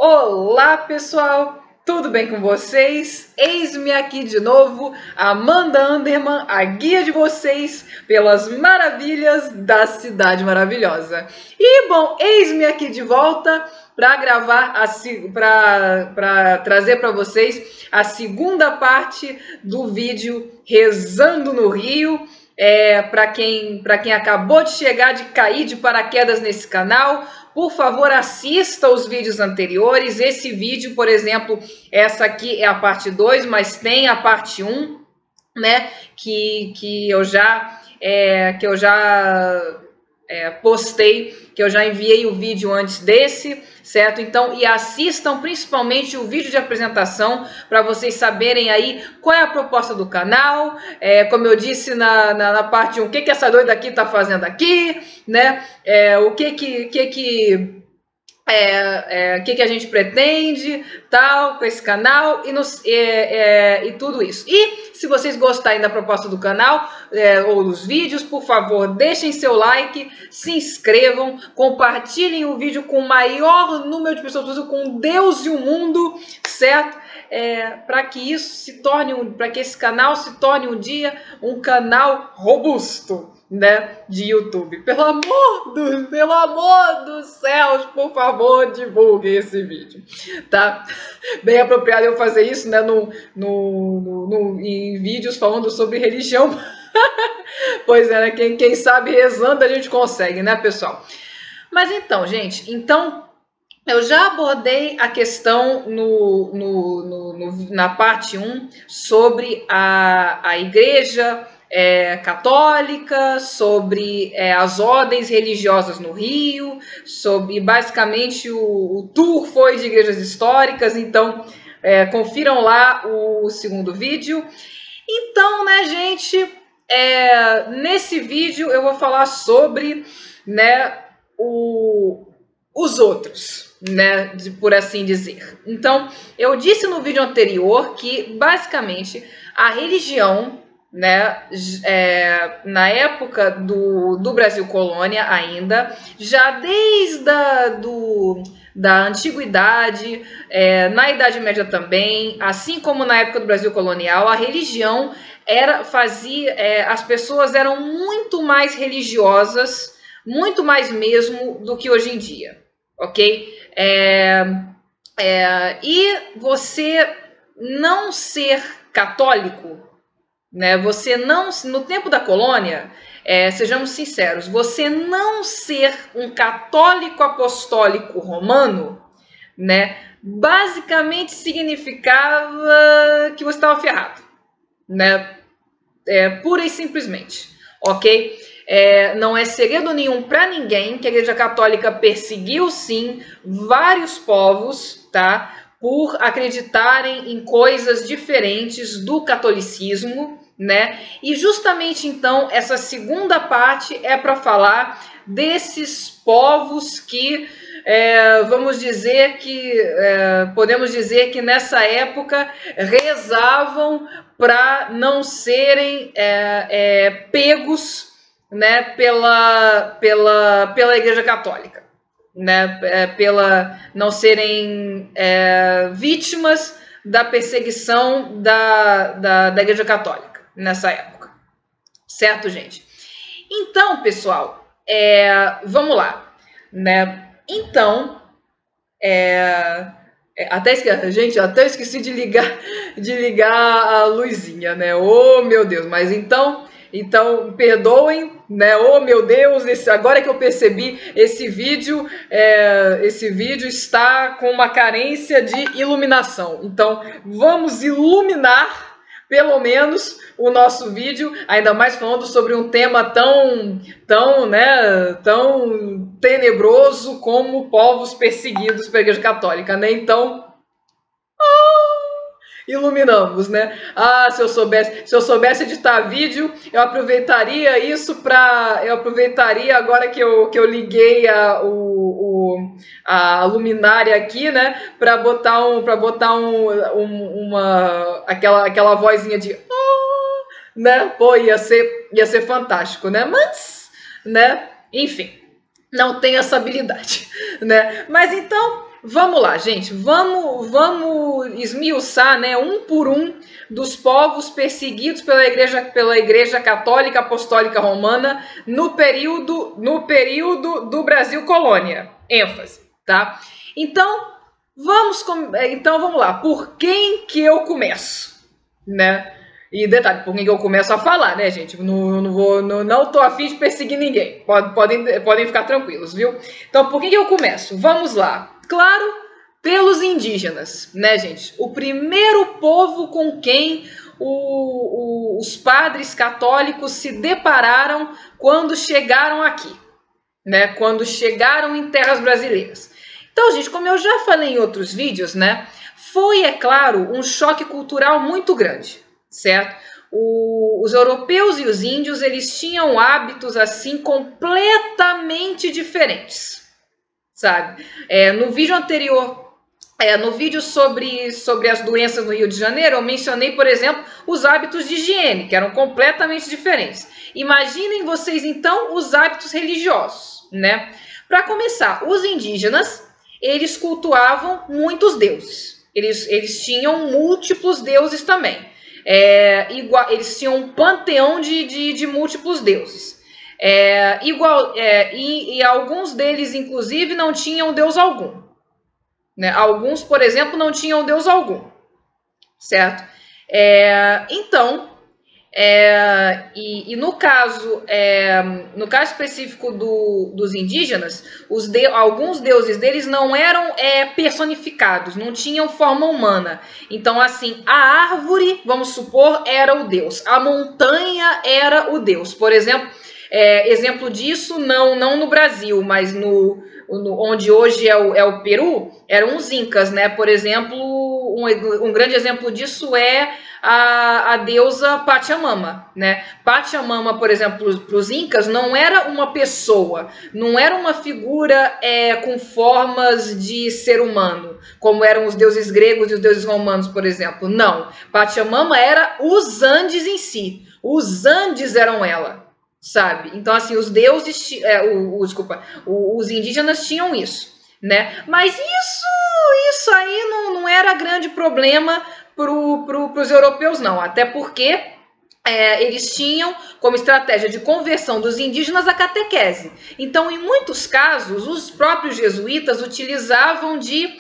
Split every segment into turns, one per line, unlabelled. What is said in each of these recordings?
Olá, pessoal! Tudo bem com vocês? Eis-me aqui de novo, Amanda Anderman, a guia de vocês pelas maravilhas da Cidade Maravilhosa. E, bom, eis-me aqui de volta para gravar, para trazer para vocês a segunda parte do vídeo Rezando no Rio. Para quem acabou de chegar, de cair de paraquedas nesse canal, por favor, assista os vídeos anteriores. Esse vídeo, por exemplo, essa aqui é a parte 2, mas tem a parte 1, né? Que eu já postei, que eu já enviei o vídeo antes desse, certo? Então, e assistam principalmente o vídeo de apresentação para vocês saberem aí qual é a proposta do canal, como eu disse na parte 1, o que essa doida aqui tá fazendo aqui, né? O que a gente pretende, tal, com esse canal e tudo isso. E se vocês gostarem da proposta do canal ou dos vídeos, por favor, deixem seu like, se inscrevam, compartilhem o vídeo com o maior número de pessoas possível, com Deus e o mundo, certo? Para que para que esse canal se torne um dia um canal robusto, né, de YouTube. Pelo amor dos céus, por favor, divulguem esse vídeo, tá? Bem apropriado eu fazer isso, né, em vídeos falando sobre religião. Pois é, né? Quem sabe rezando a gente consegue, né, pessoal? Mas então, gente, eu já abordei a questão na parte 1 sobre a igreja católica, sobre as ordens religiosas no Rio, sobre basicamente o tour foi de igrejas históricas. Então confiram lá o segundo vídeo. Então, né, gente, nesse vídeo eu vou falar sobre, né, os outros, né, por assim dizer. Então, eu disse no vídeo anterior que basicamente a religião, né, na época do Brasil colônia ainda, já desde da antiguidade, na Idade Média também, assim como na época do Brasil colonial, a religião as pessoas eram muito mais religiosas, muito mais mesmo do que hoje em dia, ok? E você não ser católico, né? Você não, no tempo da colônia, sejamos sinceros, você não ser um católico apostólico romano, né, basicamente significava que você estava ferrado, né? Pura e simplesmente, ok? Não é segredo nenhum para ninguém que a Igreja Católica perseguiu, sim, vários povos, tá? Por acreditarem em coisas diferentes do catolicismo, né? E justamente então essa segunda parte é para falar desses povos que podemos dizer que nessa época rezavam para não serem pegos, né, pela Igreja Católica, né, pela não serem vítimas da perseguição da Igreja Católica nessa época, certo, gente? Então, pessoal, vamos lá, né? Então, até esqueci de ligar a luzinha, né? Oh, meu Deus! Mas então perdoem, né? Oh, meu Deus! Agora que eu percebi, esse vídeo está com uma carência de iluminação. Então, vamos iluminar pelo menos o nosso vídeo, ainda mais falando sobre um tema tão tenebroso como povos perseguidos pela Igreja Católica, né? Então, iluminamos, né? Se eu soubesse editar vídeo, eu aproveitaria agora que eu liguei a luminária aqui, né, para botar aquela vozinha de né? Pô, ia ser fantástico, né? Mas, né, enfim, não tenho essa habilidade, né? Mas então, vamos lá, gente, vamos esmiuçar, né, um por um dos povos perseguidos pela Igreja Católica Apostólica Romana no período do Brasil colônia. ênfase, tá? Então vamos lá. Por quem que eu começo, né? E detalhe, por quem que eu começo a falar, né, gente? Não tô afim de perseguir ninguém. Podem ficar tranquilos, viu? Então, por quem que eu começo? Vamos lá. Claro, pelos indígenas, né, gente? O primeiro povo com quem os padres católicos se depararam quando chegaram aqui, né? Quando chegaram em terras brasileiras. Então, gente, como eu já falei em outros vídeos, né? Foi, é claro, um choque cultural muito grande, certo? Os europeus e os índios, eles tinham hábitos, assim, completamente diferentes, sabe? No vídeo anterior, no vídeo sobre as doenças no Rio de Janeiro, eu mencionei, por exemplo, os hábitos de higiene, que eram completamente diferentes. Imaginem vocês, então, os hábitos religiosos, né? Para começar, os indígenas, eles cultuavam muitos deuses. Eles tinham múltiplos deuses também. Eles tinham um panteão de múltiplos deuses. E alguns deles, inclusive, não tinham deus algum, né? Alguns, por exemplo, não tinham deus algum, certo? Então, no caso específico dos indígenas, alguns deuses deles não eram personificados, não tinham forma humana. Então, assim, a árvore, vamos supor, era o deus, a montanha era o deus. Por exemplo, exemplo disso, não no Brasil, mas onde hoje é o Peru, eram os incas, né? Por exemplo, um grande exemplo disso é a deusa Pachamama, né? Pachamama, por exemplo, para os incas, não era uma pessoa, não era uma figura com formas de ser humano, como eram os deuses gregos e os deuses romanos, por exemplo. Não, Pachamama era os Andes em si, os Andes eram ela, sabe? Então, assim, os deuses, os indígenas tinham isso, né? Mas isso aí não era grande problema para os europeus, não. Até porque eles tinham como estratégia de conversão dos indígenas a catequese. Então, em muitos casos, os próprios jesuítas utilizavam de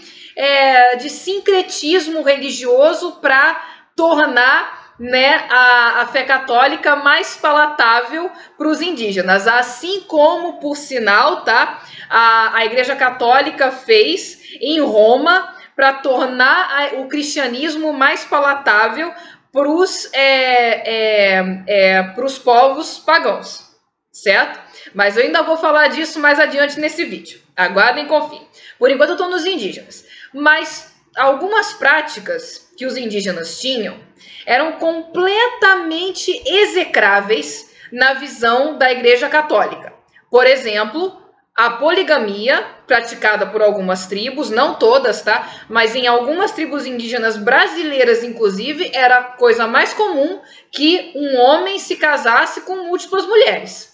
sincretismo religioso para tornar, né, a fé católica mais palatável para os indígenas, assim como, por sinal, tá, a Igreja Católica fez em Roma para tornar o cristianismo mais palatável para os povos pagãos, certo? Mas eu ainda vou falar disso mais adiante nesse vídeo. Aguardem e confiem. Por enquanto eu estou nos indígenas. Mas algumas práticas que os indígenas tinham eram completamente execráveis na visão da Igreja Católica. Por exemplo, a poligamia, praticada por algumas tribos, não todas, tá? Mas em algumas tribos indígenas brasileiras, inclusive, era a coisa mais comum que um homem se casasse com múltiplas mulheres,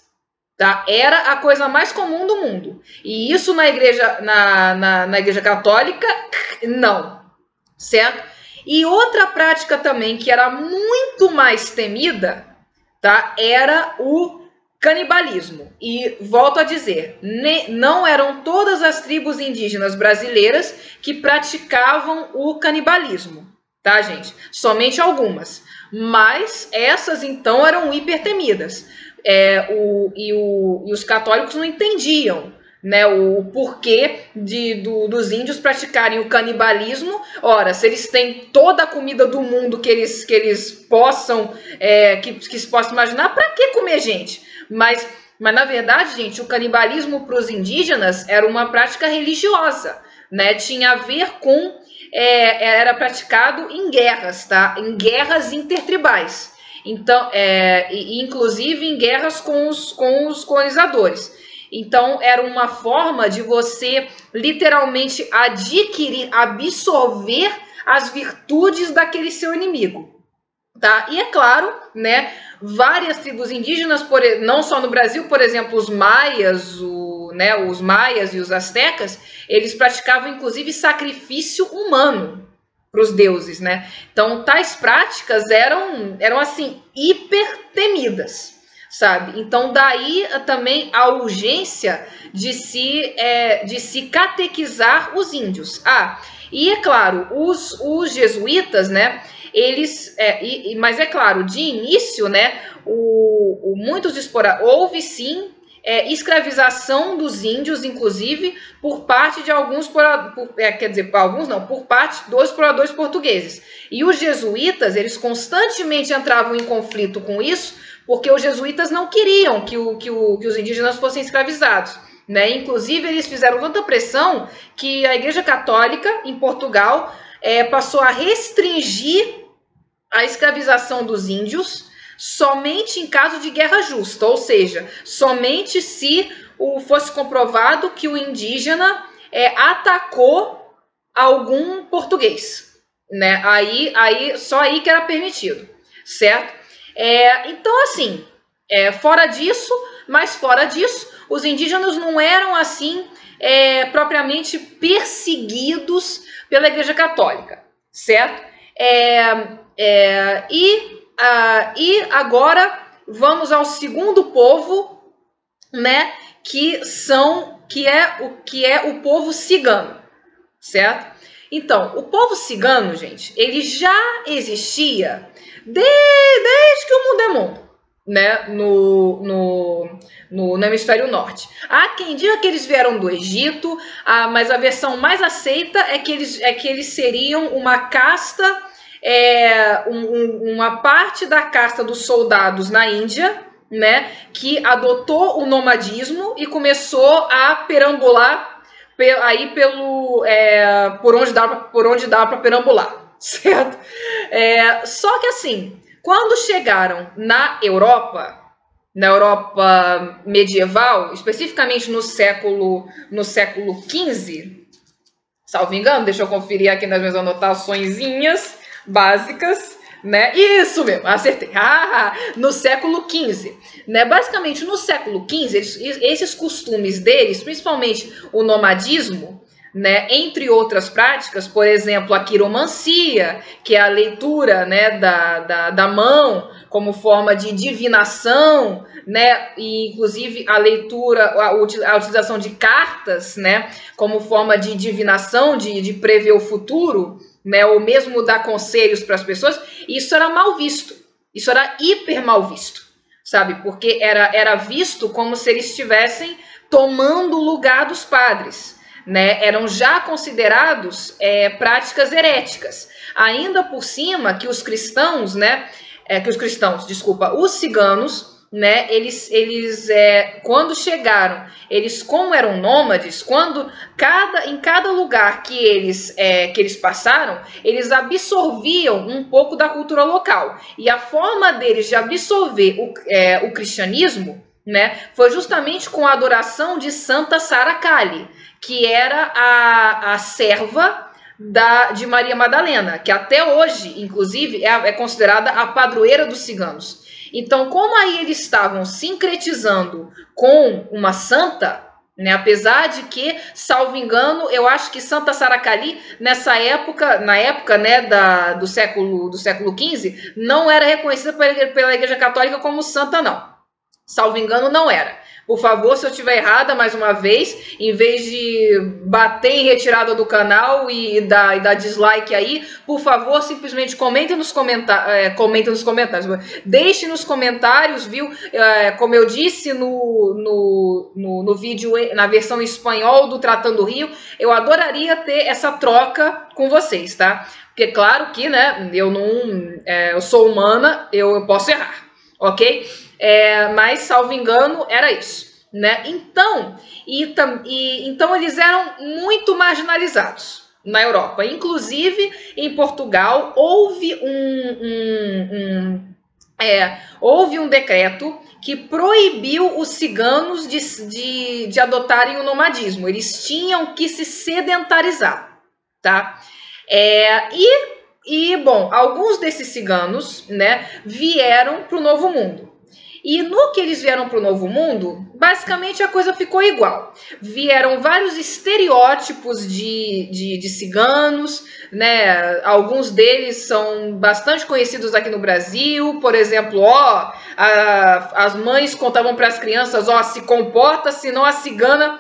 tá? Era a coisa mais comum do mundo. E isso na igreja, na Igreja Católica, não, certo? E outra prática também que era muito mais temida, tá? Era o canibalismo. E volto a dizer, não eram todas as tribos indígenas brasileiras que praticavam o canibalismo, tá, gente? Somente algumas. Mas essas, então, eram hipertemidas. E os católicos não entendiam, né, o porquê dos índios praticarem o canibalismo. Ora, se eles têm toda a comida do mundo que eles possam se possa imaginar, para que comer gente? Mas na verdade, gente, o canibalismo para os indígenas era uma prática religiosa, né? Tinha a ver com era praticado em guerras, tá? Em guerras intertribais. Então, inclusive em guerras com os colonizadores. Então, era uma forma de você literalmente absorver as virtudes daquele seu inimigo, tá? E é claro, né, várias tribos indígenas, não só no Brasil, por exemplo, os maias, né, os maias e os astecas, eles praticavam inclusive sacrifício humano para os deuses, né? Então, tais práticas eram assim, hiper temidas, sabe? Então, daí também a urgência de se catequizar os índios. E é claro, os jesuítas, né? Eles, mas é claro, de início, né? Houve sim escravização dos índios, inclusive, por parte de alguns, por parte dos exploradores portugueses. E os jesuítas, eles constantemente entravam em conflito com isso, porque os jesuítas não queriam que os indígenas fossem escravizados, né? Inclusive, eles fizeram tanta pressão que a Igreja Católica, em Portugal, passou a restringir a escravização dos índios somente em caso de guerra justa, ou seja, somente se fosse comprovado que o indígena atacou algum português, né? Só aí que era permitido, certo? Então, assim, fora disso, os indígenas não eram assim propriamente perseguidos pela Igreja Católica, certo? E agora vamos ao segundo povo, né? Que é o povo cigano, certo? Então, o povo cigano, gente, ele já existia desde que o mundo é mundo, né? No hemisfério norte. Há quem diga que eles vieram do Egito, mas a versão mais aceita é que eles seriam uma casta, uma parte da casta dos soldados na Índia, né, que adotou o nomadismo e começou a perambular aí por onde dá para perambular, certo? Só que assim, quando chegaram na Europa medieval, especificamente no século XV, salvo engano, deixa eu conferir aqui nas minhas anotaçõezinhas básicas, né? Isso mesmo, acertei. No século XV, né? Basicamente, no século XV, esses costumes deles, principalmente o nomadismo, né? Entre outras práticas, por exemplo, a quiromancia, que é a leitura, né, da mão como forma de divinação, né? E inclusive a leitura, a utilização de cartas, né, como forma de divinação, de prever o futuro, né, ou mesmo dar conselhos para as pessoas. Isso era mal visto, isso era hiper mal visto, sabe? Porque era visto como se eles estivessem tomando o lugar dos padres, né? Eram já considerados práticas heréticas. Ainda por cima que os cristãos, né? Os ciganos, né? Eles quando chegaram, como eram nômades, em cada lugar que eles passaram, eles absorviam um pouco da cultura local. E a forma deles de absorver o cristianismo, né, foi justamente com a adoração de Santa Sara Kali, que era a serva de Maria Madalena, que até hoje, inclusive, é considerada a padroeira dos ciganos. Então, como aí eles estavam sincretizando com uma santa, né, apesar de que, salvo engano, eu acho que Santa Sara Kali, na época, né, do século XV, não era reconhecida pela Igreja Católica como santa, não. Salvo engano, não era. Por favor, se eu estiver errada, mais uma vez, em vez de bater em retirada do canal e dar dislike aí, por favor, simplesmente comente nos comentários. Deixe nos comentários, viu? Como eu disse no vídeo, na versão em espanhol do Tratando Rio, eu adoraria ter essa troca com vocês, tá? Porque claro que, né, eu sou humana, eu posso errar, ok? Mas, salvo engano, era isso, né? Então, então eles eram muito marginalizados na Europa. Inclusive, em Portugal, houve um decreto que proibiu os ciganos de adotarem o nomadismo. Eles tinham que se sedentarizar, tá? Bom, alguns desses ciganos, né, vieram para o Novo Mundo. E no que eles vieram para o Novo Mundo, basicamente a coisa ficou igual. Vieram vários estereótipos de ciganos, né? Alguns deles são bastante conhecidos aqui no Brasil. Por exemplo, as mães contavam para as crianças, se comporta, senão a cigana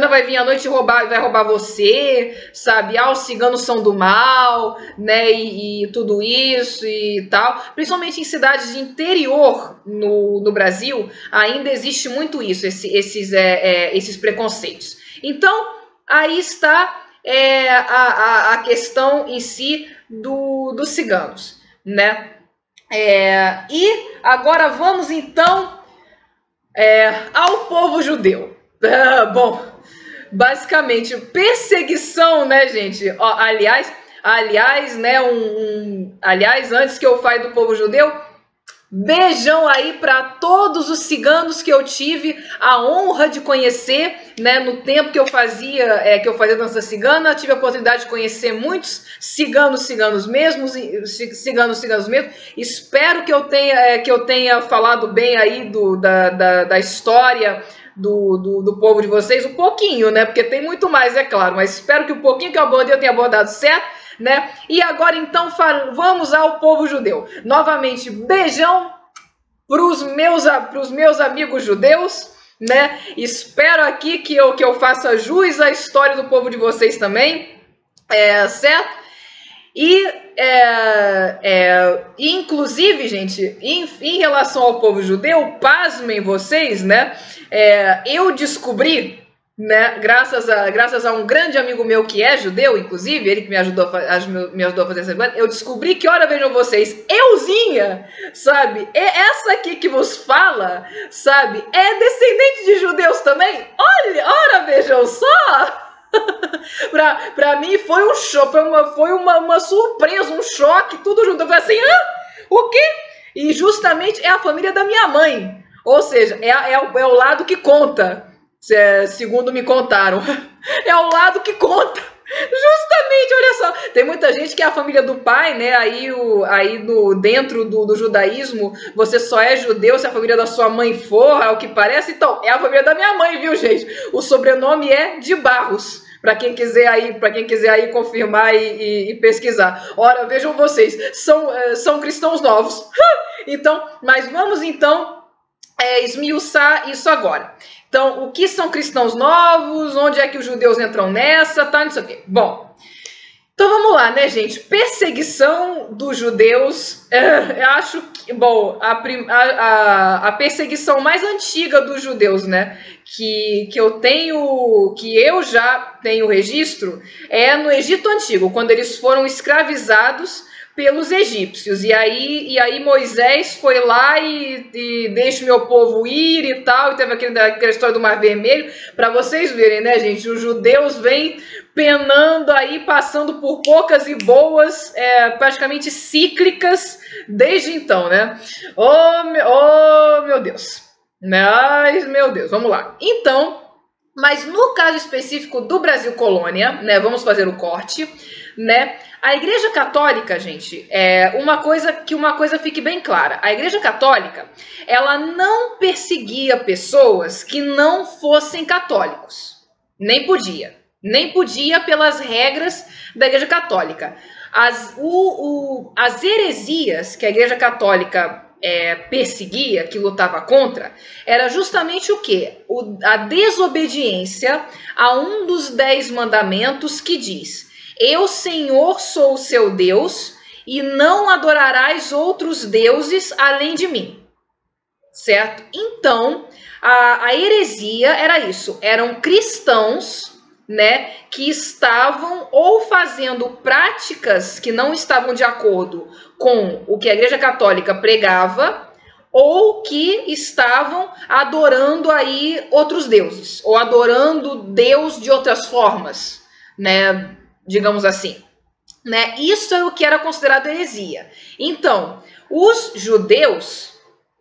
vai vir à noite e vai roubar você, sabe? Os ciganos são do mal, né? E tudo isso e tal. Principalmente em cidades de interior no Brasil, ainda existe muito isso, esses preconceitos. Então, aí está a questão em si dos ciganos, né? E agora vamos então ao povo judeu. Bom, basicamente perseguição, né, gente? Aliás, né, aliás, antes que eu fale do povo judeu, beijão aí para todos os ciganos que eu tive a honra de conhecer, né, no tempo que eu fazia dança cigana. Tive a oportunidade de conhecer muitos ciganos mesmos. Espero que eu tenha falado bem aí da história do povo de vocês, um pouquinho, né, porque tem muito mais, é claro, mas espero que o pouquinho que eu abordei eu tenha abordado certo, né? E agora então vamos ao povo judeu. Novamente, beijão para os meus amigos judeus, né? Espero aqui que eu faça jus à história do povo de vocês também, certo? E inclusive, gente, em relação ao povo judeu, pasmem vocês, né? Eu descobri, né, graças a um grande amigo meu que é judeu, inclusive, ele que me ajudou a fazer essa coisa, eu descobri que, ora, vejam vocês, euzinha, sabe, essa aqui que vos fala, sabe, é descendente de judeus também. Olha, ora, vejam só. Pra mim foi um choque, foi uma surpresa, um choque, tudo junto. Eu falei assim, o quê? E justamente é a família da minha mãe, ou seja, é o lado que conta. Segundo me contaram, é o lado que conta. Justamente, olha só, tem muita gente que é a família do pai, né? Dentro do judaísmo, você só é judeu se a família da sua mãe for, ao que parece. Então, é a família da minha mãe, viu, gente? O sobrenome é de Barros, para quem quiser aí confirmar e pesquisar. Ora, vejam vocês, são cristãos novos. Então, mas vamos então esmiuçar isso agora. Então, o que são cristãos novos? Onde é que os judeus entram nessa? Tá, não sei o quê. Bom, então vamos lá, né, gente? Perseguição dos judeus. Eu acho que, bom, a perseguição mais antiga dos judeus, né, que eu já tenho registro, é no Egito Antigo, quando eles foram escravizados pelos egípcios, e aí Moisés foi lá e deixa o meu povo ir e tal, e teve aquela história do Mar Vermelho, para vocês verem, né, gente, os judeus vêm penando aí, passando por poucas e boas, praticamente cíclicas, desde então, né, meu Deus, mas, meu Deus, vamos lá, então, mas no caso específico do Brasil Colônia, né, vamos fazer o corte, né, a Igreja Católica, gente, uma coisa fique bem clara. A Igreja Católica, ela não perseguia pessoas que não fossem católicos. Nem podia pelas regras da Igreja Católica. As heresias que a Igreja Católica perseguia, que lutava contra, era justamente o quê? A desobediência a um dos 10 mandamentos que diz: eu, Senhor, sou o seu Deus, e não adorarás outros deuses além de mim. Certo? Então, a heresia era isso. Eram cristãos, né, que estavam ou fazendo práticas que não estavam de acordo com o que a Igreja Católica pregava, ou que estavam adorando aí outros deuses, ou adorando Deus de outras formas, né, digamos assim, né? Isso é o que era considerado heresia. Então, os judeus,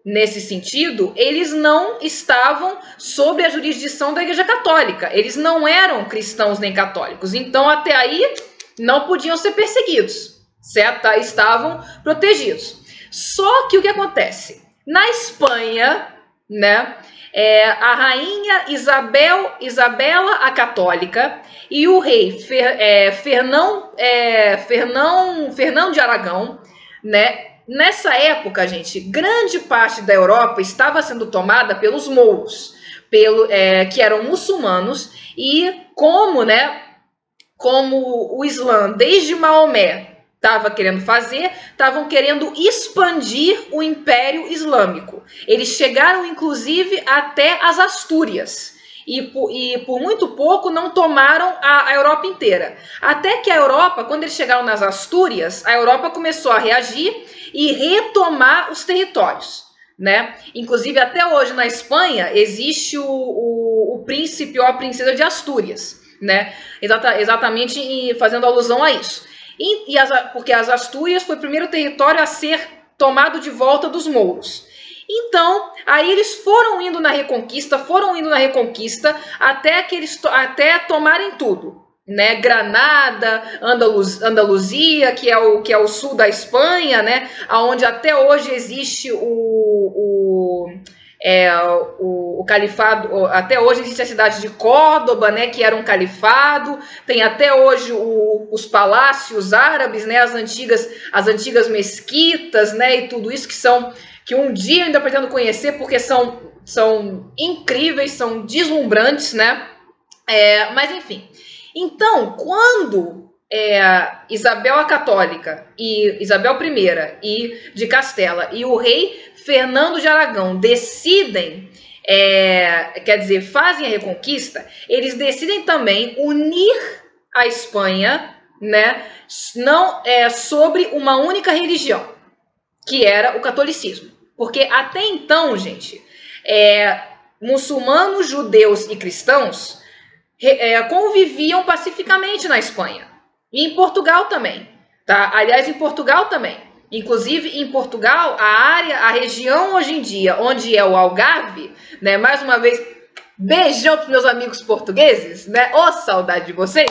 nesse sentido, eles não estavam sob a jurisdição da Igreja Católica. Eles não eram cristãos nem católicos. Então, até aí, não podiam ser perseguidos, certo? Estavam protegidos. Só que o que acontece? Na Espanha, né, a rainha Isabela a Católica e o rei Fernão de Aragão, né? Nessa época, gente, grande parte da Europa estava sendo tomada pelos mouros, que eram muçulmanos, e como o Islã, desde Maomé, estavam querendo expandir o Império Islâmico. Eles chegaram, inclusive, até as Astúrias. E por muito pouco não tomaram a Europa inteira. Até que a Europa, quando eles chegaram nas Astúrias, a Europa começou a reagir e retomar os territórios, né? Inclusive, até hoje na Espanha, existe o príncipe ou a princesa de Astúrias, né? Exatamente fazendo alusão a isso. Porque as Astúrias foi o primeiro território a ser tomado de volta dos mouros. Então, aí eles foram indo na Reconquista, até tomarem tudo, né? Granada, Andaluzia, que é o sul da Espanha, né? Onde até hoje existe o califado. Até hoje existe a cidade de Córdoba, né, que era um califado. Tem até hoje os palácios árabes, né, as antigas mesquitas, né, e tudo isso que um dia eu ainda pretendo conhecer, porque são incríveis, são deslumbrantes, né? Mas enfim. Então, quando Isabel a Católica e Isabel I e de Castela e o rei Fernando de Aragão decidem, fazem a Reconquista, eles decidem também unir a Espanha, né, sobre uma única religião, que era o catolicismo. Porque até então, gente, muçulmanos, judeus e cristãos conviviam pacificamente na Espanha. E em Portugal também, tá? Aliás, em Portugal também. Inclusive, em Portugal, a região hoje em dia, onde é o Algarve, né? Mais uma vez, beijão para os meus amigos portugueses, né? Ô, saudade de vocês,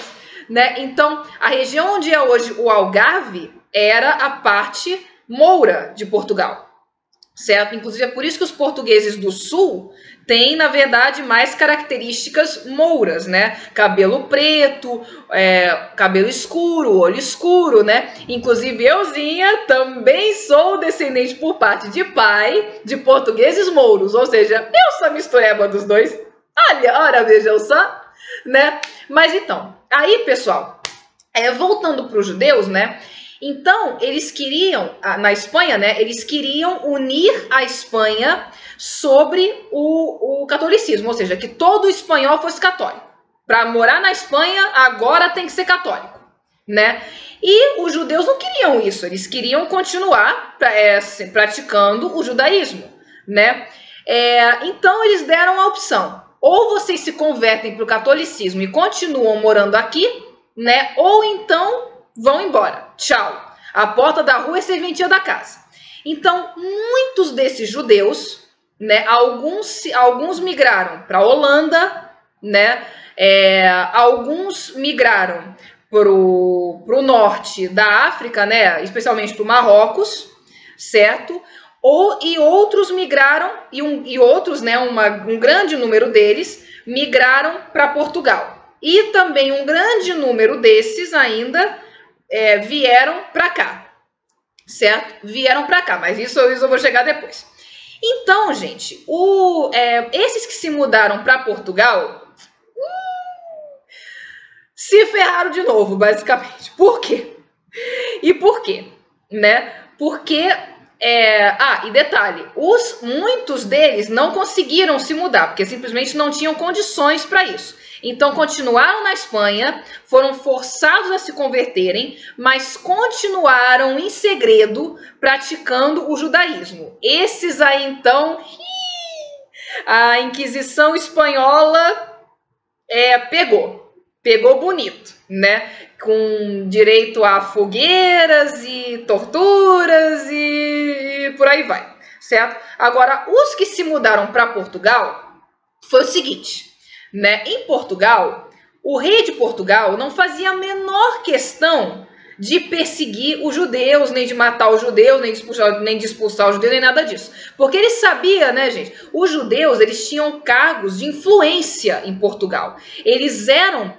né? Então, a região onde é hoje o Algarve era a parte moura de Portugal, certo? Inclusive, é por isso que os portugueses do sul têm, na verdade, mais características mouras, né? Cabelo preto, cabelo escuro, olho escuro, né? Inclusive, euzinha também sou descendente por parte de pai de portugueses mouros, ou seja, eu sou a mistureba dos dois. Olha, vejam só, né? Mas então, aí, pessoal, voltando para os judeus, né? Então, eles queriam, na Espanha, né, eles queriam unir a Espanha sobre o catolicismo, ou seja, que todo espanhol fosse católico. Para morar na Espanha, agora tem que ser católico, né? E os judeus não queriam isso, eles queriam continuar praticando o judaísmo, né? Então, eles deram a opção, ou vocês se convertem para o catolicismo e continuam morando aqui, né? Ou então vão embora. Tchau. A porta da rua é serventia da casa. Então, muitos desses judeus, né, alguns migraram para a Holanda, né? Alguns migraram para o norte da África, né? Especialmente para o Marrocos, certo? E outros migraram, e outros, né? Um grande número deles migraram para Portugal. E também um grande número desses ainda vieram para cá, certo? Vieram para cá, mas isso eu vou chegar depois. Então, gente, esses que se mudaram para Portugal se ferraram de novo, basicamente. Por quê? E por quê? Né? Porque, e detalhe, muitos deles não conseguiram se mudar, porque simplesmente não tinham condições para isso. Então, continuaram na Espanha, foram forçados a se converterem, mas continuaram em segredo praticando o judaísmo. Esses aí, então, a Inquisição Espanhola pegou bonito, né? Com direito a fogueiras e torturas e por aí vai, certo? Agora, os que se mudaram para Portugal foi o seguinte, né? Em Portugal, o rei de Portugal não fazia a menor questão de perseguir os judeus, nem de matar os judeus, nem de expulsar os judeus, nem nada disso. Porque ele sabia, né, gente? Os judeus, eles tinham cargos de influência em Portugal. Eles eram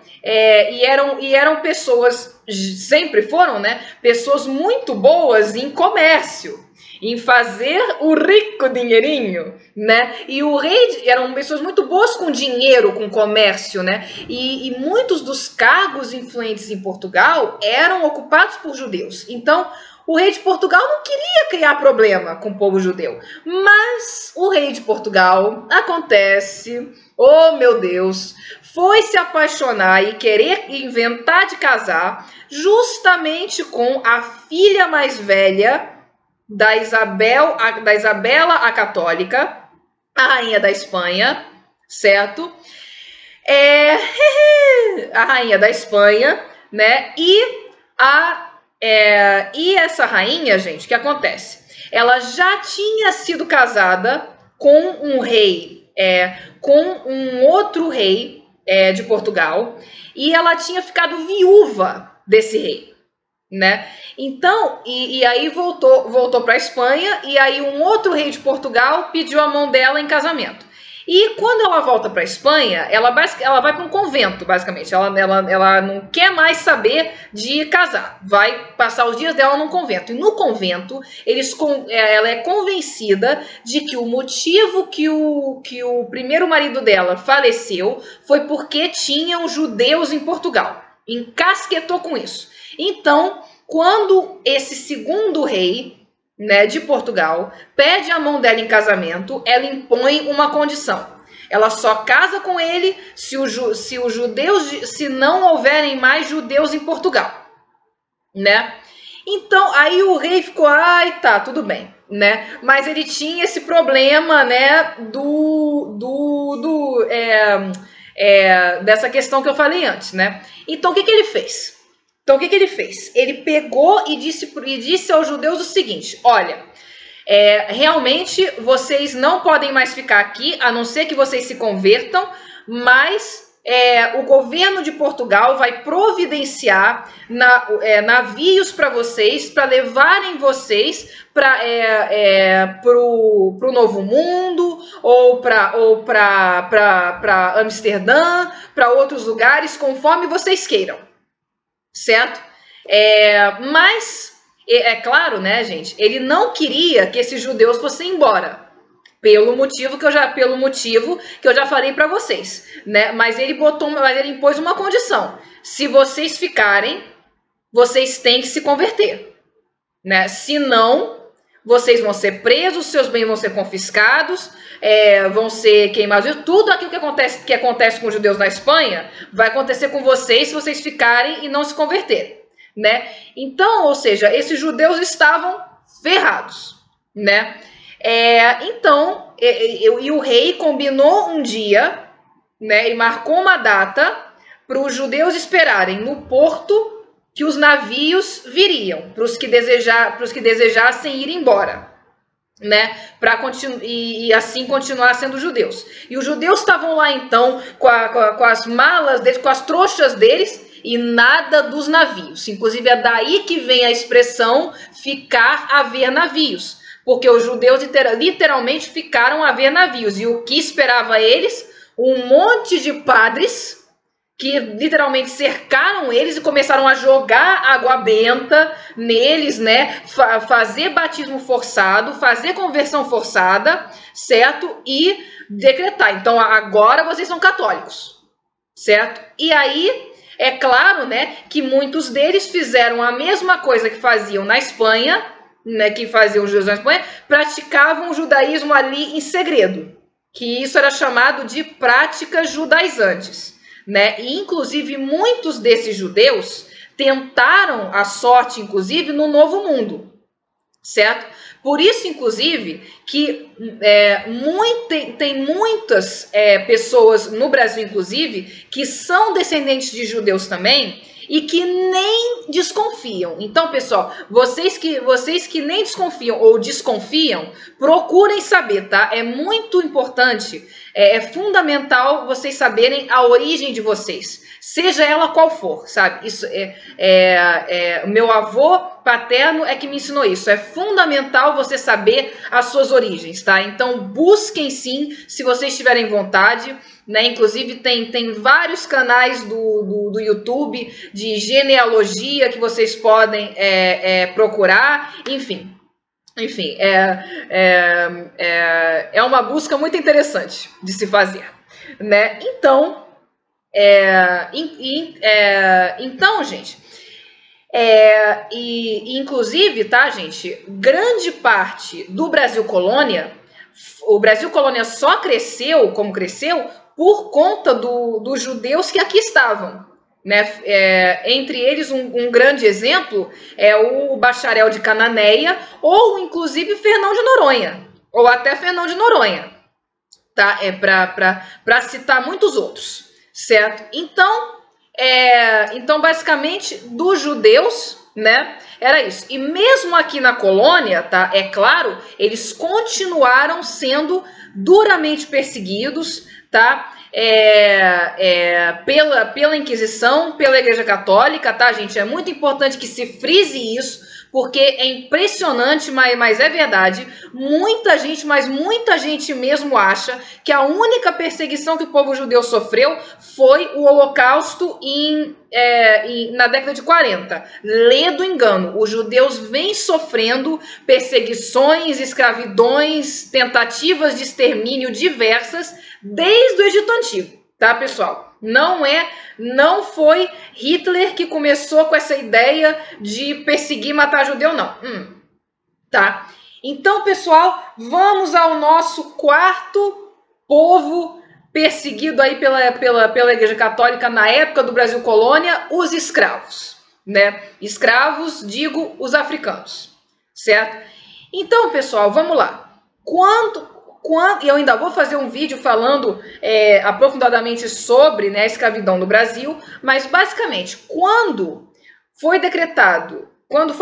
pessoas, sempre foram, né? Pessoas muito boas em comércio, em fazer o rico dinheirinho, né? E o rei eram pessoas muito boas com dinheiro, com comércio, né? E muitos dos cargos influentes em Portugal eram ocupados por judeus. Então, o rei de Portugal não queria criar problema com o povo judeu. Mas o rei de Portugal, acontece, oh meu Deus, foi se apaixonar e querer inventar de casar justamente com a filha mais velha da Isabela a Católica, a rainha da Espanha, certo? A rainha da Espanha, né? E essa rainha, gente, o que acontece? Ela já tinha sido casada com um rei, com um outro rei de Portugal, e ela tinha ficado viúva desse rei, né? Então, e aí voltou para a Espanha, e aí um outro rei de Portugal pediu a mão dela em casamento. E quando ela volta para a Espanha, ela vai para um convento, basicamente. Ela não quer mais saber de casar. Vai passar os dias dela num convento. E no convento, ela é convencida de que o motivo que o primeiro marido dela faleceu foi porque tinham judeus em Portugal. Encasquetou com isso. Então, quando esse segundo rei, né, de Portugal pede a mão dela em casamento, ela impõe uma condição. Ela só casa com ele se não houverem mais judeus em Portugal, né? Então, aí o rei ficou, tá, tudo bem, né? Mas ele tinha esse problema, né, dessa questão que eu falei antes, né? Então, o que ele fez? Ele pegou e disse aos judeus o seguinte: olha, realmente vocês não podem mais ficar aqui, a não ser que vocês se convertam, mas o governo de Portugal vai providenciar navios para vocês, para levarem vocês para o Novo Mundo, ou para Amsterdã, para outros lugares, conforme vocês queiram. Certo? Mas, claro, né, gente? Ele não queria que esses judeus fossem embora. Pelo motivo que eu já falei para vocês, né? Mas ele impôs uma condição: se vocês ficarem, vocês têm que se converter, né? Senão, vocês vão ser presos, seus bens vão ser confiscados, vão ser queimados. Tudo aquilo que acontece com os judeus na Espanha vai acontecer com vocês se vocês ficarem e não se converterem, né? Então, ou seja, esses judeus estavam ferrados, né? Então, o rei combinou um dia, né, e marcou uma data para os judeus esperarem no porto que os navios viriam, para os que desejassem ir embora, né, e assim continuar sendo judeus. E os judeus estavam lá então com as malas deles, com as trouxas deles, e nada dos navios. Inclusive é daí que vem a expressão ficar a ver navios, porque os judeus literalmente ficaram a ver navios. E o que esperava eles? Um monte de padres que literalmente cercaram eles e começaram a jogar água benta neles, né? Fazer batismo forçado, fazer conversão forçada, certo? E decretar: então agora vocês são católicos, certo? E aí, é claro, né, que muitos deles fizeram a mesma coisa que faziam na Espanha, né, que faziam os judeus na Espanha, praticavam o judaísmo ali em segredo, que isso era chamado de práticas judaizantes, né? E inclusive muitos desses judeus tentaram a sorte, inclusive, no Novo Mundo, certo? Por isso, inclusive, que tem muitas pessoas no Brasil, inclusive, que são descendentes de judeus também e que nem desconfiam. Então, pessoal, vocês que nem desconfiam ou desconfiam, procurem saber, tá? É muito importante, é fundamental vocês saberem a origem de vocês, seja ela qual for, sabe? Isso meu avô paterno é que me ensinou isso. É fundamental você saber as suas origens, tá? Então, busquem sim, se vocês tiverem vontade, né? Inclusive, tem vários canais do YouTube de genealogia que vocês podem procurar, enfim, é uma busca muito interessante de se fazer, né? Então, então, gente, inclusive, tá, gente, grande parte do Brasil Colônia, o Brasil Colônia só cresceu como cresceu por conta dos judeus que aqui estavam, né? Entre eles, um grande exemplo é o bacharel de Cananéia, ou inclusive Fernão de Noronha, ou até Fernão de Noronha, tá? Para citar muitos outros, certo? Então, basicamente, dos judeus, né, era isso. E mesmo aqui na colônia, tá, é claro, eles continuaram sendo duramente perseguidos, tá, pela Inquisição, pela Igreja Católica, tá, gente? É muito importante que se frise isso, porque é impressionante, mas é verdade. Muita gente mesmo acha que a única perseguição que o povo judeu sofreu foi o Holocausto na década de 40. Lê do engano. Os judeus vêm sofrendo perseguições, escravidões, tentativas de extermínio diversas desde o Egito Antigo, tá, pessoal? Não foi Hitler que começou com essa ideia de perseguir e matar judeu, não. Tá? Então, pessoal, vamos ao nosso quarto povo perseguido aí pela Igreja Católica na época do Brasil Colônia, os escravos, né? Escravos, digo, os africanos, certo? Então, pessoal, vamos lá. Eu ainda vou fazer um vídeo falando aprofundadamente sobre, né, a escravidão no Brasil, mas basicamente, quando foi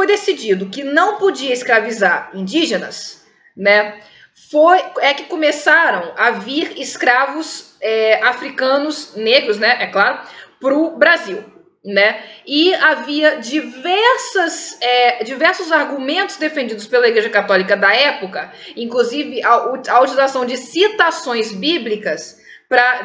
decidido que não podia escravizar indígenas, né, que começaram a vir escravos africanos, negros, né, é claro, para o Brasil, né? E havia diversos argumentos defendidos pela Igreja Católica da época, inclusive a utilização de citações bíblicas,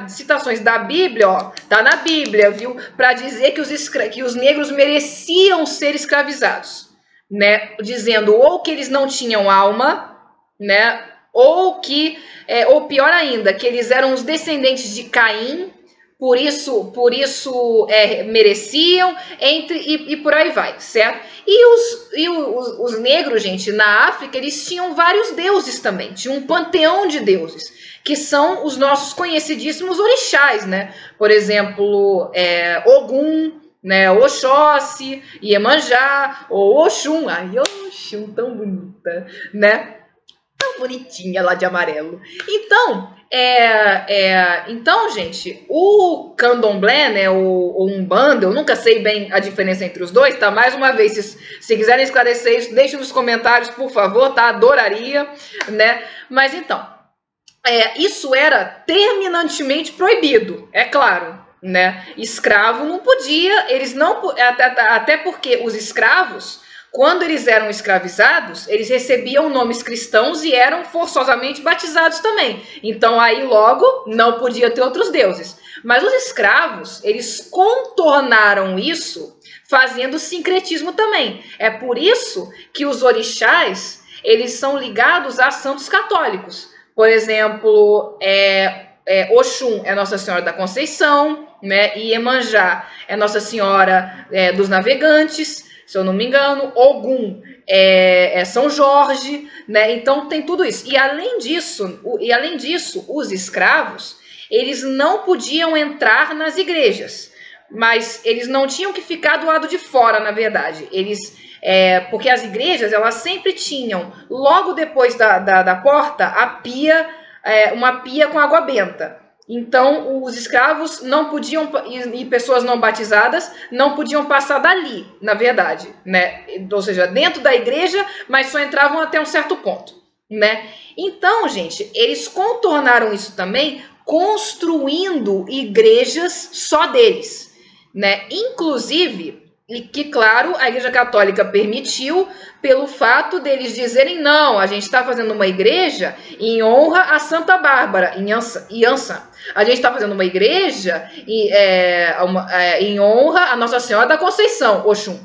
citações da Bíblia, ó, tá na Bíblia, viu? Para dizer que os negros mereciam ser escravizados, né? Dizendo ou que eles não tinham alma, né? Ou pior ainda, que eles eram os descendentes de Caim, por isso mereciam, e por aí vai, certo? E os negros, gente, na África, eles tinham vários deuses também, tinha um panteão de deuses, que são os nossos conhecidíssimos orixás, né? Por exemplo, Ogum, né? Oxóssi, Iemanjá, ou Oxum. Ai, Oxum, tão bonita, né? Tão bonitinha lá de amarelo. Então, gente, o candomblé, né, o umbanda, eu nunca sei bem a diferença entre os dois, tá? Mais uma vez, se quiserem esclarecer isso, deixem nos comentários, por favor, tá? Adoraria, né? Mas então, isso era terminantemente proibido, é claro, né? Escravo não podia, até porque os escravos, quando eles eram escravizados, eles recebiam nomes cristãos e eram forçosamente batizados também. Então, aí logo, não podia ter outros deuses. Mas os escravos, eles contornaram isso fazendo sincretismo também. É por isso que os orixás, eles são ligados a santos católicos. Por exemplo, Oxum é Nossa Senhora da Conceição, né? E Iemanjá é Nossa Senhora dos Navegantes, se eu não me engano. Ogum é São Jorge, né? Então tem tudo isso. E além disso, os escravos, eles não podiam entrar nas igrejas, mas eles não tinham que ficar do lado de fora, na verdade. Eles Porque as igrejas, elas sempre tinham, logo depois da porta, a pia, uma pia com água benta. Então, os escravos não podiam, e pessoas não batizadas, não podiam passar dali, na verdade, né? Ou seja, dentro da igreja, mas só entravam até um certo ponto, né? Então, gente, eles contornaram isso também, construindo igrejas só deles, né? Inclusive, e que, claro, a Igreja Católica permitiu pelo fato deles dizerem, não, a gente está fazendo uma igreja em honra a Santa Bárbara, em Ança. A gente está fazendo uma igreja em honra a Nossa Senhora da Conceição, Oxum,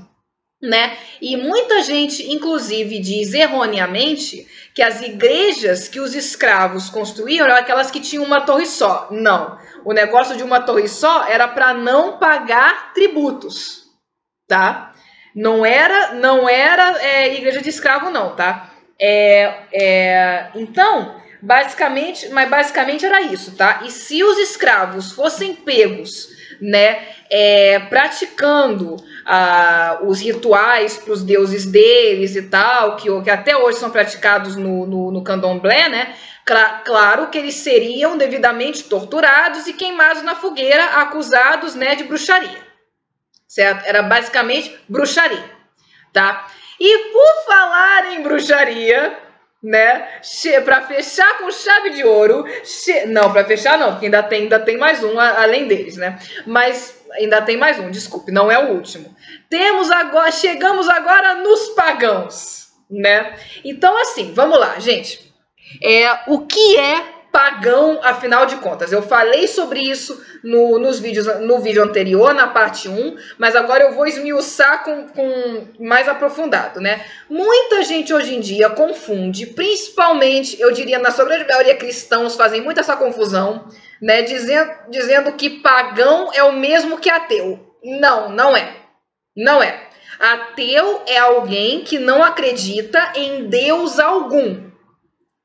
né? E muita gente, inclusive, diz erroneamente que as igrejas que os escravos construíam eram aquelas que tinham uma torre só. Não. O negócio de uma torre só era para não pagar tributos, tá? Não era igreja de escravo, não, tá? Então, basicamente era isso, tá? E se os escravos fossem pegos, né, praticando os rituais para os deuses deles e tal, que até hoje são praticados no candomblé, né? Claro que eles seriam devidamente torturados e queimados na fogueira, acusados, né, de bruxaria. Certo? Era basicamente bruxaria, tá? E por falar em bruxaria, né, para fechar com chave de ouro, não, para fechar não, porque ainda tem mais um além deles, né? Mas ainda tem mais um, desculpe, não é o último. Chegamos agora nos pagãos, né? Então assim, vamos lá, gente. O que é pagão, afinal de contas? Eu falei sobre isso no vídeo anterior, na parte 1, mas agora eu vou esmiuçar com mais aprofundado, né? Muita gente hoje em dia confunde, principalmente, eu diria, na sua grande maioria, cristãos fazem muito essa confusão, né? Dizendo que pagão é o mesmo que ateu. Não, não é. Não é. Ateu é alguém que não acredita em Deus algum.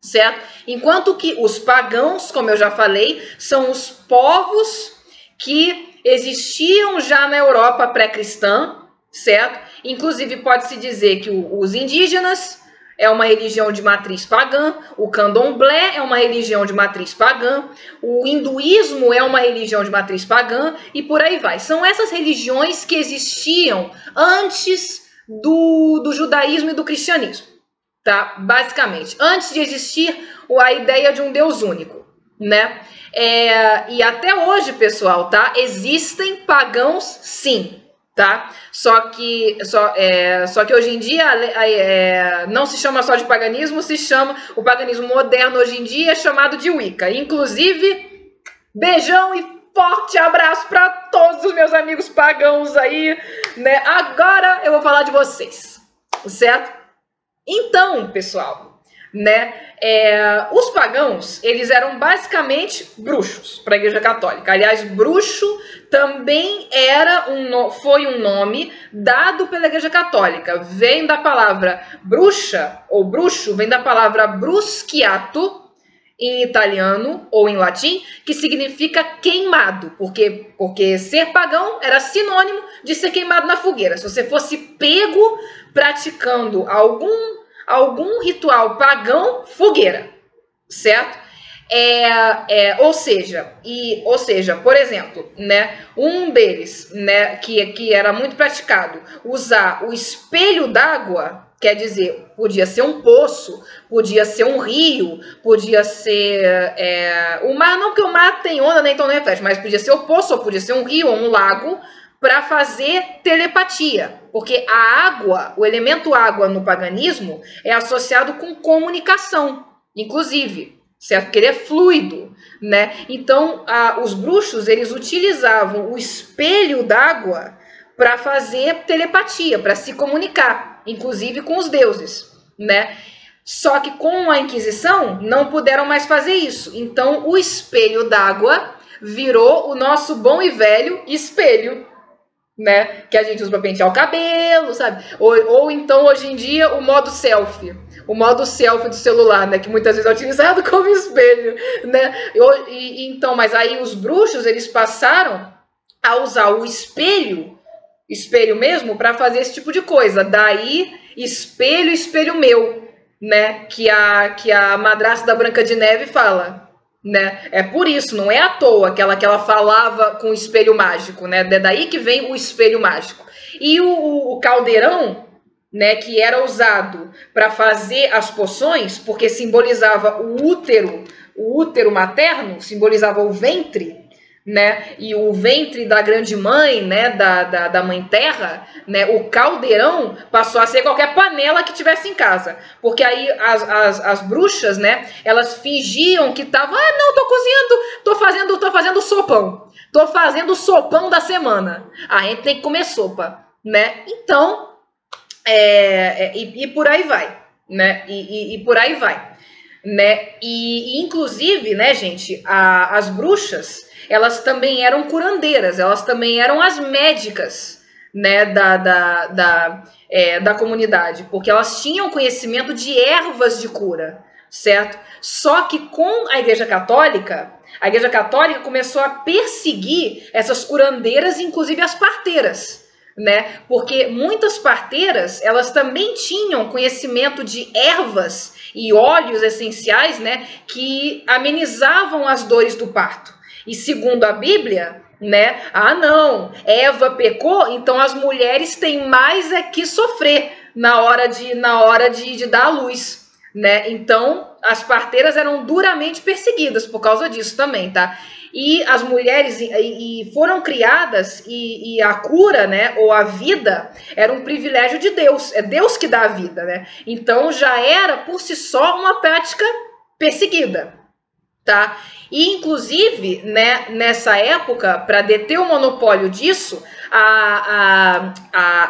Certo? Enquanto que os pagãos, como eu já falei, são os povos que existiam já na Europa pré-cristã, certo? Inclusive pode-se dizer que os indígenas é uma religião de matriz pagã, o candomblé é uma religião de matriz pagã, o hinduísmo é uma religião de matriz pagã e por aí vai. São essas religiões que existiam antes do judaísmo e do cristianismo. Tá? Basicamente, antes de existir a ideia de um Deus único, né? E até hoje, pessoal, tá? Existem pagãos, sim, tá? Só que hoje em dia não se chama só de paganismo, o paganismo moderno hoje em dia é chamado de Wicca. Inclusive, beijão e forte abraço para todos os meus amigos pagãos aí, né? Agora eu vou falar de vocês, certo? Então, pessoal, né, os pagãos, eles eram basicamente bruxos para a Igreja Católica. Aliás, bruxo também foi um nome dado pela Igreja Católica. Vem da palavra bruxa, ou bruxo, vem da palavra bruschiato, em italiano ou em latim, que significa queimado, porque ser pagão era sinônimo de ser queimado na fogueira. Se você fosse pego praticando algum ritual pagão, fogueira, certo? Ou seja, por exemplo, né, um deles, né, que era muito praticado, usar o espelho d'água. Quer dizer, podia ser um poço, podia ser um rio, podia ser o mar, não porque o mar tem onda, né, então não reflete, mas podia ser o poço, ou podia ser um rio ou um lago, para fazer telepatia. Porque a água, o elemento água no paganismo, é associado com comunicação, inclusive, certo? Porque ele é fluido, né? Então, os bruxos, eles utilizavam o espelho d'água para fazer telepatia, para se comunicar, inclusive com os deuses, né? Só que com a Inquisição não puderam mais fazer isso. Então o espelho d'água virou o nosso bom e velho espelho, né? Que a gente usa para pentear o cabelo, sabe? Ou então hoje em dia o modo selfie. O modo selfie do celular, né? Que muitas vezes é utilizado como espelho, né? Então, mas aí os bruxos, eles passaram a usar o espelho espelho mesmo, para fazer esse tipo de coisa. Daí, espelho, espelho meu, né? Que a madrasta da Branca de Neve fala, né? É por isso, não é à toa que ela falava com o espelho mágico, né? É daí que vem o espelho mágico. E o caldeirão, né, que era usado para fazer as poções, porque simbolizava o útero materno, simbolizava o ventre, né, e o ventre da grande mãe, né, da mãe terra, né, o caldeirão passou a ser qualquer panela que tivesse em casa, porque aí as bruxas, né, elas fingiam que estavam, não, tô cozinhando, tô fazendo sopão, tô fazendo o sopão da semana, a gente tem que comer sopa, né, então, e por aí vai, né, e por aí vai, né, e inclusive, né, gente, as bruxas, elas também eram curandeiras, elas também eram as médicas, né, da comunidade, porque elas tinham conhecimento de ervas de cura, certo? Só que com a Igreja Católica começou a perseguir essas curandeiras, inclusive as parteiras, né? Porque muitas parteiras, elas também tinham conhecimento de ervas e óleos essenciais, né, que amenizavam as dores do parto. E segundo a Bíblia, né? Não, Eva pecou, então as mulheres têm mais é que sofrer na hora de dar à luz, né? Então as parteiras eram duramente perseguidas por causa disso também, tá? E as mulheres foram criadas e a cura, né, ou a vida era um privilégio de Deus. É Deus que dá a vida, né? Então já era por si só uma prática perseguida, tá? E, inclusive, né, nessa época, para deter o monopólio disso, a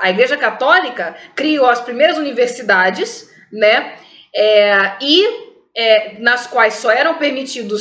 Igreja Católica criou as primeiras universidades, né, nas quais só era permitido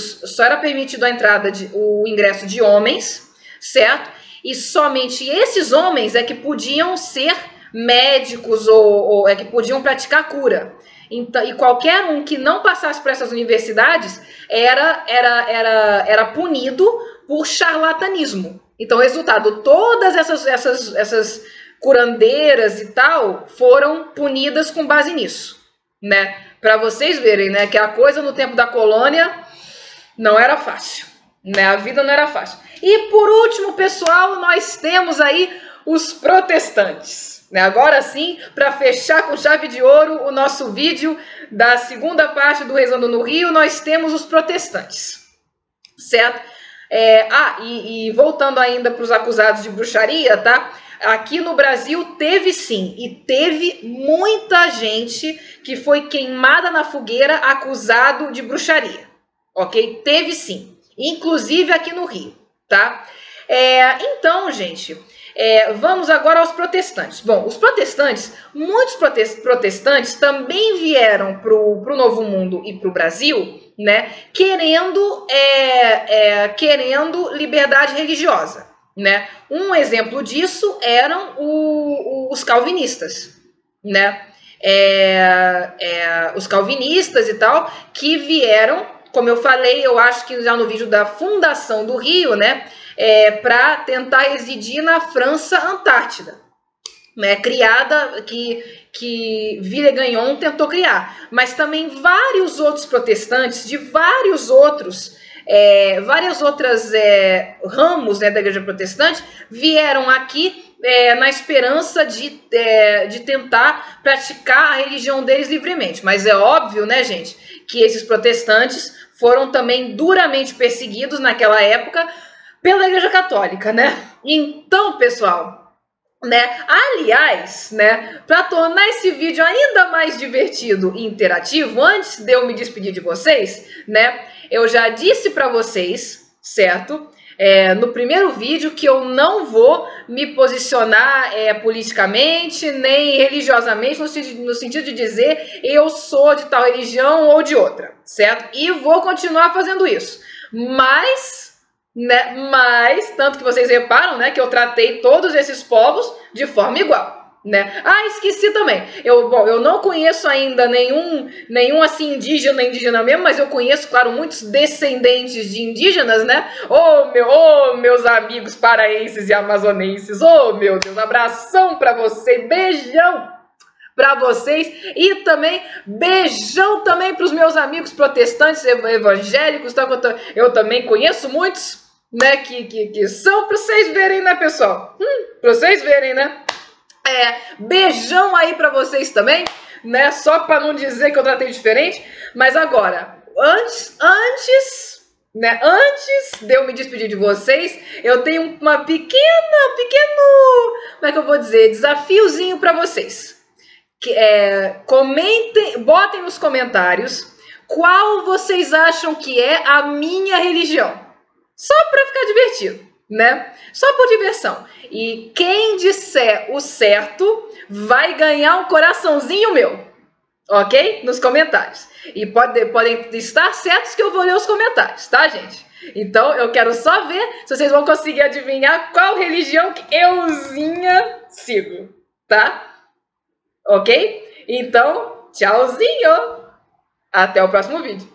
a entrada, o ingresso de homens, certo? E somente esses homens é que podiam ser médicos ou é que podiam praticar cura. Então, e qualquer um que não passasse por essas universidades era punido por charlatanismo. Então, resultado, todas essas curandeiras e tal foram punidas com base nisso, né? Para vocês verem, né, que a coisa no tempo da colônia não era fácil, né? A vida não era fácil. E por último, pessoal, nós temos aí os protestantes. Agora sim, para fechar com chave de ouro o nosso vídeo da segunda parte do Rezando no Rio, nós temos os protestantes, certo? E voltando ainda para os acusados de bruxaria, tá? Aqui no Brasil teve sim, e teve muita gente que foi queimada na fogueira acusado de bruxaria, ok? Teve sim, inclusive aqui no Rio, tá? Então, gente... vamos agora aos protestantes. Bom, os protestantes, muitos protestantes também vieram para o Novo Mundo e para o Brasil, né, querendo liberdade religiosa, né? Um exemplo disso eram os calvinistas, né? Os calvinistas e tal, que vieram, como eu falei, eu acho que já no vídeo da fundação do Rio, né? Para tentar residir na França Antártida, né, criada, que Villegagnon tentou criar, mas também vários outros protestantes de várias outras ramos, né, da igreja protestante vieram aqui na esperança de tentar praticar a religião deles livremente. Mas é óbvio, né, gente, que esses protestantes foram também duramente perseguidos naquela época pela Igreja Católica, né? Então, pessoal, né? Aliás, né? Para tornar esse vídeo ainda mais divertido e interativo, antes de eu me despedir de vocês, né? Eu já disse para vocês, certo? No primeiro vídeo que eu não vou me posicionar politicamente nem religiosamente no sentido de dizer eu sou de tal religião ou de outra, certo? E vou continuar fazendo isso, mas tanto que vocês reparam, né, que eu tratei todos esses povos de forma igual, né? Ah, esqueci também. Bom, eu não conheço ainda nenhum assim indígena mesmo, mas eu conheço, claro, muitos descendentes de indígenas, né? Meus amigos paraenses e amazonenses. Oh, meu Deus, abração para vocês, beijão para vocês e também beijão também para os meus amigos protestantes evangélicos, tá? Eu também conheço muitos, né, que são, para vocês verem, né, pessoal? Para vocês verem, né? Beijão aí para vocês também, né? Só para não dizer que eu tratei diferente. Mas agora, antes de eu me despedir de vocês, eu tenho uma pequeno, como é que eu vou dizer, desafiozinho para vocês. Comentem, botem nos comentários qual vocês acham que é a minha religião. Só para ficar divertido, né? Só por diversão. E quem disser o certo vai ganhar um coraçãozinho meu, ok? Nos comentários. E podem estar certos que eu vou ler os comentários, tá, gente? Então eu quero só ver se vocês vão conseguir adivinhar qual religião que euzinha sigo, tá? Ok? Então, tchauzinho! Até o próximo vídeo.